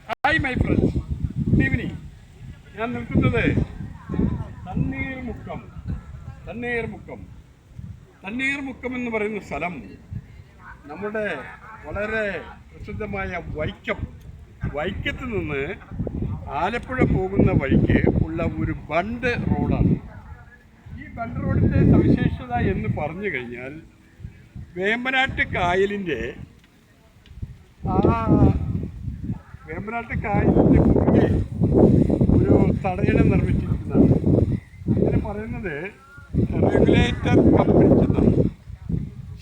Hi my friends, good evening. ഞാൻ നിൽക്കുന്നത് തണ്ണീർമുക്കം തണ്ണീർമുക്കം തണ്ണീർമുക്കം എന്ന് പറയുന്ന സ്ഥലം നമ്മുടെ വളരെ പ്രസിദ്ധമായ വൈക്കത്ത് നിന്ന് ആലപ്പുഴ പോകുന്ന വഴിക്ക് ഉള്ള ഒരു ബണ്ട് റോഡാണ്. ഈ ബണ്ട് റോഡിൻ്റെ സവിശേഷത എന്ന് പറഞ്ഞു കഴിഞ്ഞാൽ വേമ്പനാട്ട് കായലിൻ്റെ കുറുകെ ഒരു തടയണം നിർമ്മിച്ചിരിക്കുന്നതാണ്. അങ്ങനെ പറയുന്നത് റെഗുലേറ്റർ കം ബ്രിഡ്ജ് എന്നാണ്.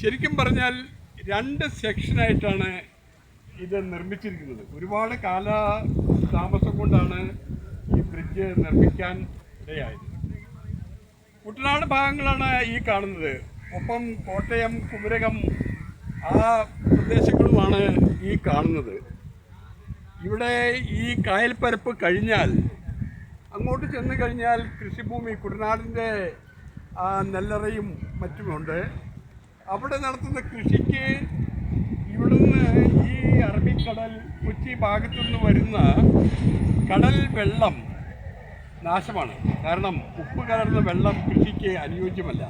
ശരിക്കും പറഞ്ഞാൽ 2 സെക്ഷനായിട്ടാണ് ഇത് നിർമ്മിച്ചിരിക്കുന്നത്. ഒരുപാട് താമസം കൊണ്ടാണ് ഈ ബ്രിഡ്ജ് നിർമ്മിക്കാൻ ഇടയായത്. കുട്ടനാട് ഭാഗങ്ങളാണ് ഈ കാണുന്നത്. ഒപ്പം കോട്ടയം, കുമരകം ആ പ്രദേശങ്ങളുമാണ് ഈ കാണുന്നത്. ഇവിടെ ഈ കായൽപ്പരപ്പ് കഴിഞ്ഞാൽ അങ്ങോട്ട് ചെന്ന് കഴിഞ്ഞാൽ കൃഷിഭൂമി, കുട്ടനാടിൻ്റെ നെല്ലറയും മറ്റുമുണ്ട്. അവിടെ നടത്തുന്ന കൃഷിക്ക് ഇവിടുന്ന് ഈ അറബിക്കടൽ, കൊച്ചി ഭാഗത്തു നിന്ന് വരുന്ന കടൽ വെള്ളം നാശമാണ്. കാരണം ഉപ്പ് കലർന്ന വെള്ളം കൃഷിക്ക് അനുയോജ്യമല്ല.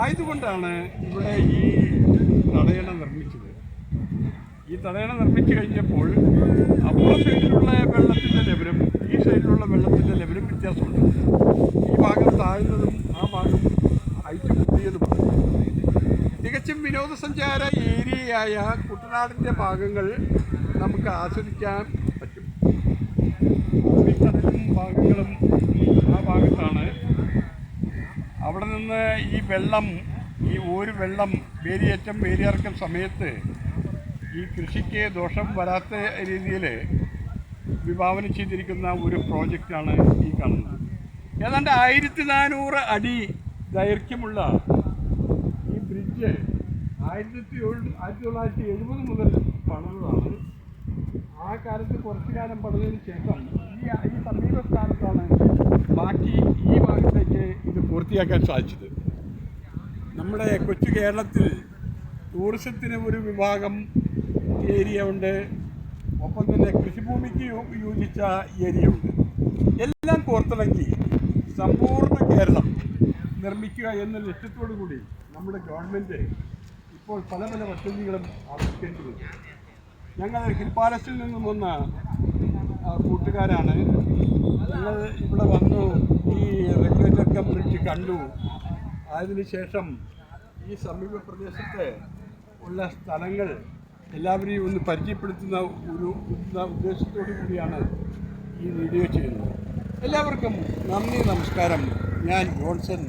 ആയതുകൊണ്ടാണ് ഇവിടെ ഈ തടയണ നിർമ്മിച്ചത്. ഈ തടയണ നിർമ്മിച്ചു കഴിഞ്ഞപ്പോൾ അപ്പുറ സൈഡിലുള്ള വെള്ളത്തിൻ്റെ ലെവലും ഈ സൈഡിലുള്ള വെള്ളത്തിൻ്റെ ലെവലും വ്യത്യാസമുണ്ട്. ഈ ഭാഗം താഴ്ന്നതും ആ ഭാഗം ഹൈറ്റ് കൂടിയതുമാണ്. തികച്ചും വിനോദസഞ്ചാര ഏരിയയായ കുട്ടനാടിൻ്റെ ഭാഗങ്ങൾ നമുക്ക് ആസ്വദിക്കാൻ പറ്റും. അറബിക്കടലും ഭാഗങ്ങളും ആ ഭാഗത്താണ്. അവിടെ നിന്ന് ഈ വെള്ളം വേലിയിറക്കം സമയത്ത് ഈ കൃഷിക്ക് ദോഷം വരാത്ത രീതിയിൽ വിഭാവനം ചെയ്തിരിക്കുന്ന ഒരു പ്രോജക്റ്റാണ് ഈ കാണുന്നത്. ഏതാണ്ട് 1400 അടി ദൈർഘ്യമുള്ള ഈ ബ്രിഡ്ജ് 1970 മുതൽ പണിതതാണ്. ആ കാലത്ത് കുറച്ചു കാലം പണിതതിന് ശേഷം ഈ സമീപസ്ഥാനത്താണ് ബാക്കി ഈ ഭാഗത്തേക്ക് ഇത് പൂർത്തിയാക്കാൻ സാധിച്ചത്. നമ്മുടെ കൊച്ചു കേരളത്തിൽ ടൂറിസത്തിന് ഒരു വിഭാഗം ഏരിയ ഉണ്ട്, ഒപ്പം തന്നെ കൃഷിഭൂമിക്ക് യോജിച്ച ഏരിയ ഉണ്ട്. എല്ലാം കോർത്തിണക്കി സമ്പൂർണ്ണ കേരളം നിർമ്മിക്കുക എന്ന ലക്ഷ്യത്തോടു കൂടി നമ്മുടെ ഗവൺമെൻറ് ഇപ്പോൾ പല പദ്ധതികളും ആവിഷ്കരിക്കുന്നുണ്ട്. ഞങ്ങൾ ഹിൽ പാലസിൽ നിന്നും വന്ന കൂട്ടുകാരാണ്. ഞങ്ങൾ ഇവിടെ വന്നു, ഈ റെഗുലേറ്റർ കം ബ്രിഡ്ജ് കണ്ടു. അതിനുശേഷം ഈ സമീപ പ്രദേശത്ത് ഉള്ള സ്ഥലങ്ങൾ എല്ലാവരെയും ഒന്ന് പരിചയപ്പെടുത്തുന്ന ഒരു ഉദ്ദേശത്തോടു കൂടിയാണ് ഈ വീഡിയോ ചെയ്യുന്നത്. എല്ലാവർക്കും നന്ദി, നമസ്കാരം. ഞാൻ ജോൺസൺ.